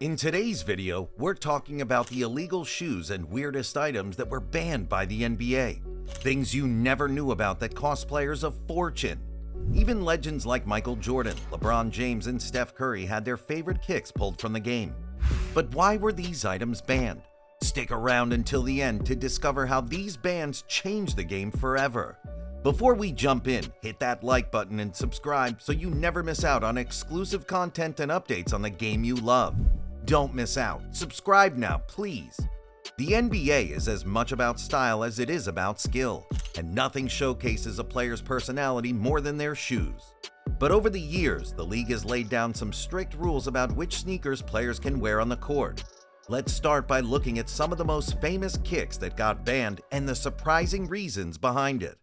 In today's video, we're talking about the illegal shoes and weirdest items that were banned by the NBA. Things you never knew about that cost players a fortune. Even legends like Michael Jordan, LeBron James, and Steph Curry had their favorite kicks pulled from the game. But why were these items banned? Stick around until the end to discover how these bans changed the game forever. Before we jump in, hit that like button and subscribe so you never miss out on exclusive content and updates on the game you love. Don't miss out. Subscribe now, please. The NBA is as much about style as it is about skill, and nothing showcases a player's personality more than their shoes. But over the years, the league has laid down some strict rules about which sneakers players can wear on the court. Let's start by looking at some of the most famous kicks that got banned and the surprising reasons behind it.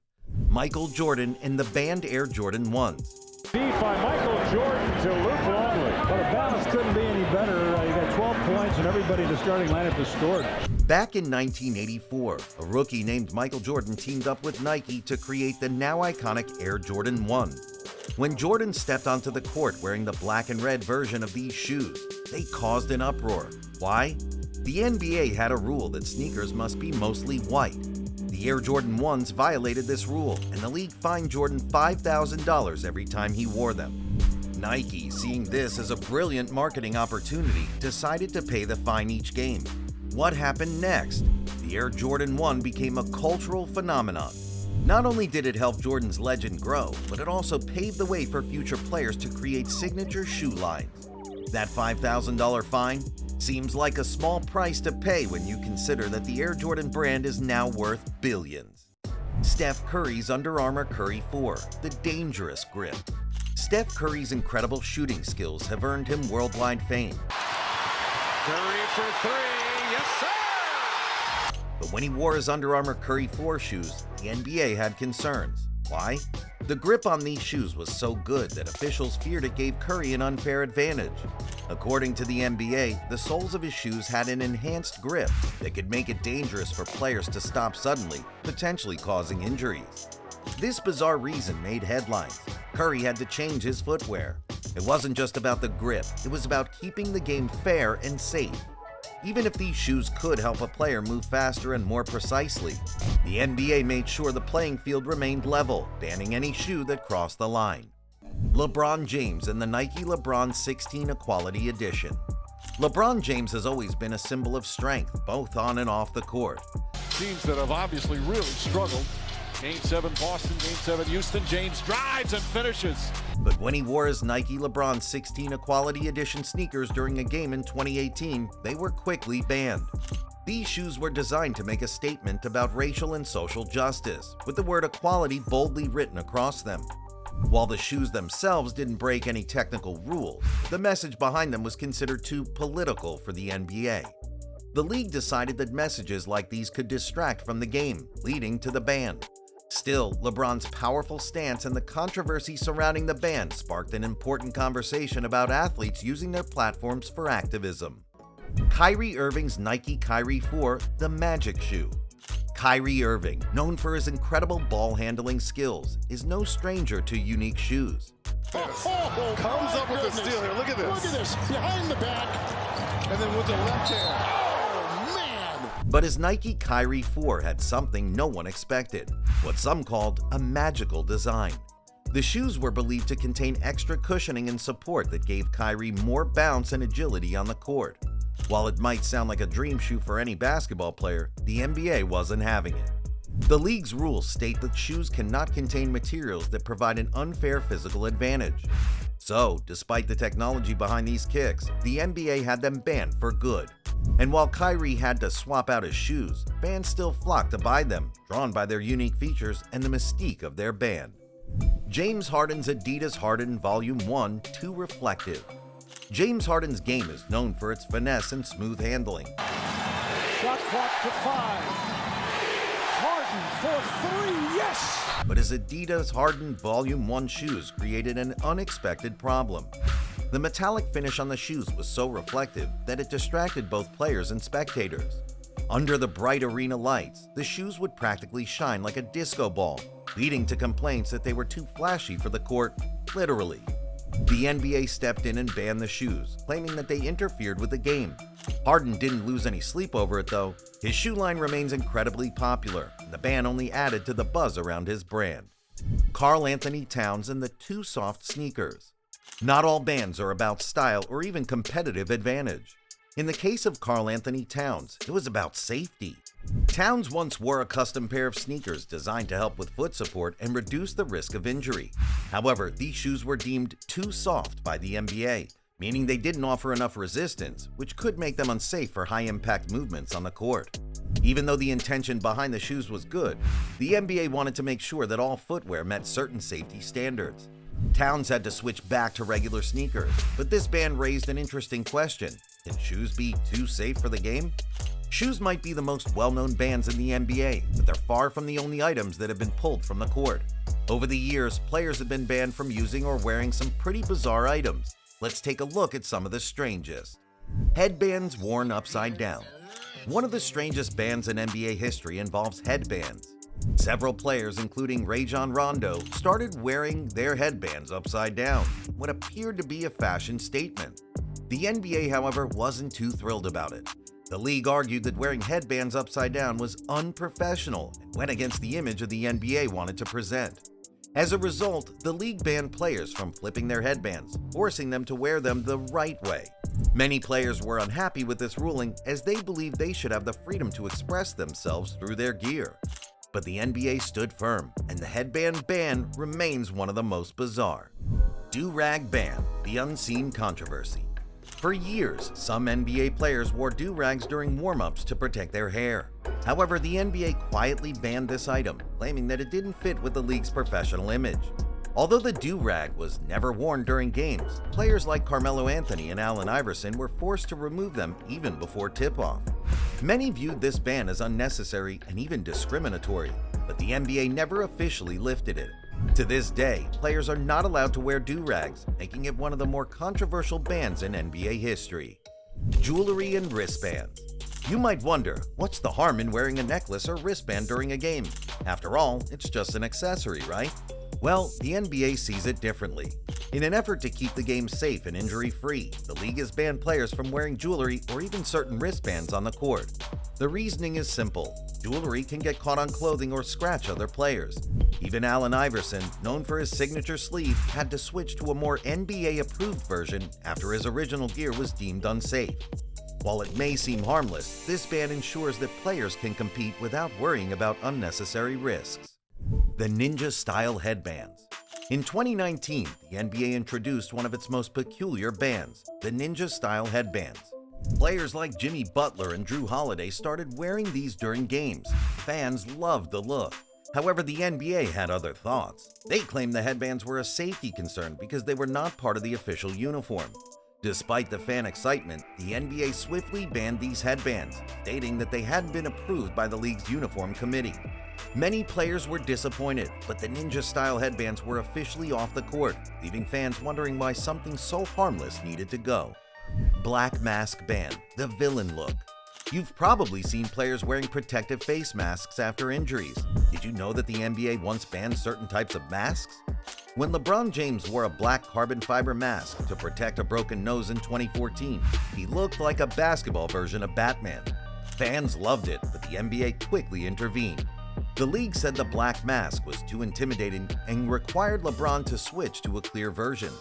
Michael Jordan and the banned Air Jordan 1s. By Michael Jordan to Luke Longley. Well, the balance couldn't be any better. You got 12 points and everybody in the starting lineup has scored. Back in 1984, a rookie named Michael Jordan teamed up with Nike to create the now iconic Air Jordan 1. When Jordan stepped onto the court wearing the black and red version of these shoes, they caused an uproar. Why? The NBA had a rule that sneakers must be mostly white. The Air Jordan 1s violated this rule, and the league fined Jordan $5,000 every time he wore them. Nike, seeing this as a brilliant marketing opportunity, decided to pay the fine each game. What happened next? The Air Jordan 1 became a cultural phenomenon. Not only did it help Jordan's legend grow, but it also paved the way for future players to create signature shoe lines. That $5,000 fine seems like a small price to pay when you consider that the Air Jordan brand is now worth billions. Steph Curry's Under Armour Curry 4, the dangerous grip. Steph Curry's incredible shooting skills have earned him worldwide fame. Curry for three, yes sir! But when he wore his Under Armour Curry 4 shoes, the NBA had concerns. Why? The grip on these shoes was so good that officials feared it gave Curry an unfair advantage. According to the NBA, the soles of his shoes had an enhanced grip that could make it dangerous for players to stop suddenly, potentially causing injuries. This bizarre reason made headlines. Curry had to change his footwear. It wasn't just about the grip, it was about keeping the game fair and safe. Even if these shoes could help a player move faster and more precisely, the NBA made sure the playing field remained level, banning any shoe that crossed the line. LeBron James and the Nike LeBron 16 Equality Edition. LeBron James has always been a symbol of strength, both on and off the court. Teams that have obviously really struggled. Game 7 Boston, Game 7 Houston. James drives and finishes. But when he wore his Nike LeBron 16 Equality Edition sneakers during a game in 2018, they were quickly banned. These shoes were designed to make a statement about racial and social justice, with the word equality boldly written across them. While the shoes themselves didn't break any technical rules, the message behind them was considered too political for the NBA. The league decided that messages like these could distract from the game, leading to the ban. Still, LeBron's powerful stance and the controversy surrounding the ban sparked an important conversation about athletes using their platforms for activism. Kyrie Irving's Nike Kyrie 4, the Magic Shoe. Kyrie Irving, known for his incredible ball handling skills, is no stranger to unique shoes. Comes up with the steal here. Look at this. Look at this. Behind the back. And then with the left hand. But his Nike Kyrie 4 had something no one expected, what some called a magical design. The shoes were believed to contain extra cushioning and support that gave Kyrie more bounce and agility on the court. While it might sound like a dream shoe for any basketball player, the NBA wasn't having it. The league's rules state that shoes cannot contain materials that provide an unfair physical advantage. So, despite the technology behind these kicks, the NBA had them banned for good. And while Kyrie had to swap out his shoes, fans still flocked to buy them, drawn by their unique features and the mystique of their band. James Harden's Adidas Harden Volume 1 Too Reflective. James Harden's game is known for its finesse and smooth handling. Shot clock to 5. Harden for 3, yes! But his Adidas Harden Volume 1 shoes created an unexpected problem. The metallic finish on the shoes was so reflective that it distracted both players and spectators. Under the bright arena lights, the shoes would practically shine like a disco ball, leading to complaints that they were too flashy for the court, literally. The NBA stepped in and banned the shoes, claiming that they interfered with the game. Harden didn't lose any sleep over it though. His shoe line remains incredibly popular, and the ban only added to the buzz around his brand. Karl Anthony Towns and the Too Soft sneakers. Not all bans are about style or even competitive advantage. In the case of Karl Anthony Towns, it was about safety. Towns once wore a custom pair of sneakers designed to help with foot support and reduce the risk of injury. However, these shoes were deemed too soft by the NBA, meaning they didn't offer enough resistance, which could make them unsafe for high-impact movements on the court. Even though the intention behind the shoes was good, the NBA wanted to make sure that all footwear met certain safety standards. Towns had to switch back to regular sneakers, but this ban raised an interesting question. Can shoes be too safe for the game? Shoes might be the most well-known bans in the NBA, but they're far from the only items that have been pulled from the court. Over the years, players have been banned from using or wearing some pretty bizarre items. Let's take a look at some of the strangest. Headbands worn upside down. One of the strangest bans in NBA history involves headbands. Several players, including Rajon Rondo, started wearing their headbands upside down, what appeared to be a fashion statement. The NBA, however, wasn't too thrilled about it. The league argued that wearing headbands upside down was unprofessional and went against the image of the NBA wanted to present. As a result, the league banned players from flipping their headbands, forcing them to wear them the right way. Many players were unhappy with this ruling as they believed they should have the freedom to express themselves through their gear. But the NBA stood firm, and the headband ban remains one of the most bizarre. Do-rag ban, the unseen controversy. For years, some NBA players wore do-rags during warm-ups to protect their hair. However, the NBA quietly banned this item, claiming that it didn't fit with the league's professional image. Although the do-rag was never worn during games, players like Carmelo Anthony and Allen Iverson were forced to remove them even before tip-off. Many viewed this ban as unnecessary and even discriminatory, but the NBA never officially lifted it. To this day, players are not allowed to wear do-rags, making it one of the more controversial bans in NBA history. Jewelry and wristbands. You might wonder, what's the harm in wearing a necklace or wristband during a game? After all, it's just an accessory, right? Well, the NBA sees it differently. In an effort to keep the game safe and injury-free, the league has banned players from wearing jewelry or even certain wristbands on the court. The reasoning is simple. Jewelry can get caught on clothing or scratch other players. Even Allen Iverson, known for his signature sleeve, had to switch to a more NBA-approved version after his original gear was deemed unsafe. While it may seem harmless, this ban ensures that players can compete without worrying about unnecessary risks. The Ninja-style headbands. In 2019, the NBA introduced one of its most peculiar bans, the Ninja-style headbands. Players like Jimmy Butler and Jrue Holiday started wearing these during games. Fans loved the look. However, the NBA had other thoughts. They claimed the headbands were a safety concern because they were not part of the official uniform. Despite the fan excitement, the NBA swiftly banned these headbands, stating that they hadn't been approved by the league's uniform committee. Many players were disappointed, but the Ninja-style headbands were officially off the court, leaving fans wondering why something so harmless needed to go. Black mask ban, the villain look. You've probably seen players wearing protective face masks after injuries. Did you know that the NBA once banned certain types of masks? When LeBron James wore a black carbon fiber mask to protect a broken nose in 2014, he looked like a basketball version of Batman. Fans loved it, but the NBA quickly intervened. The league said the black mask was too intimidating and required LeBron to switch to a clear version.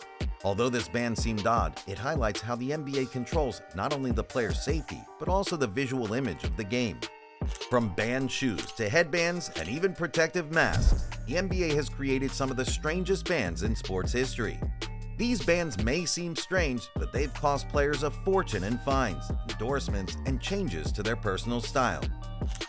Although this ban seemed odd, it highlights how the NBA controls not only the player's safety, but also the visual image of the game. From banned shoes to headbands and even protective masks, the NBA has created some of the strangest bans in sports history. These bans may seem strange, but they've cost players a fortune in fines, endorsements, and changes to their personal style.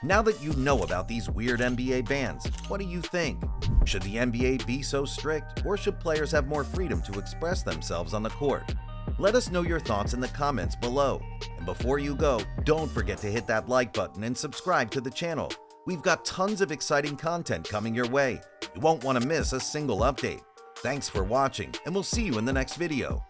Now that you know about these weird NBA bans, what do you think? Should the NBA be so strict, or should players have more freedom to express themselves on the court? Let us know your thoughts in the comments below. And before you go, don't forget to hit that like button and subscribe to the channel. We've got tons of exciting content coming your way. You won't want to miss a single update. Thanks for watching, and we'll see you in the next video.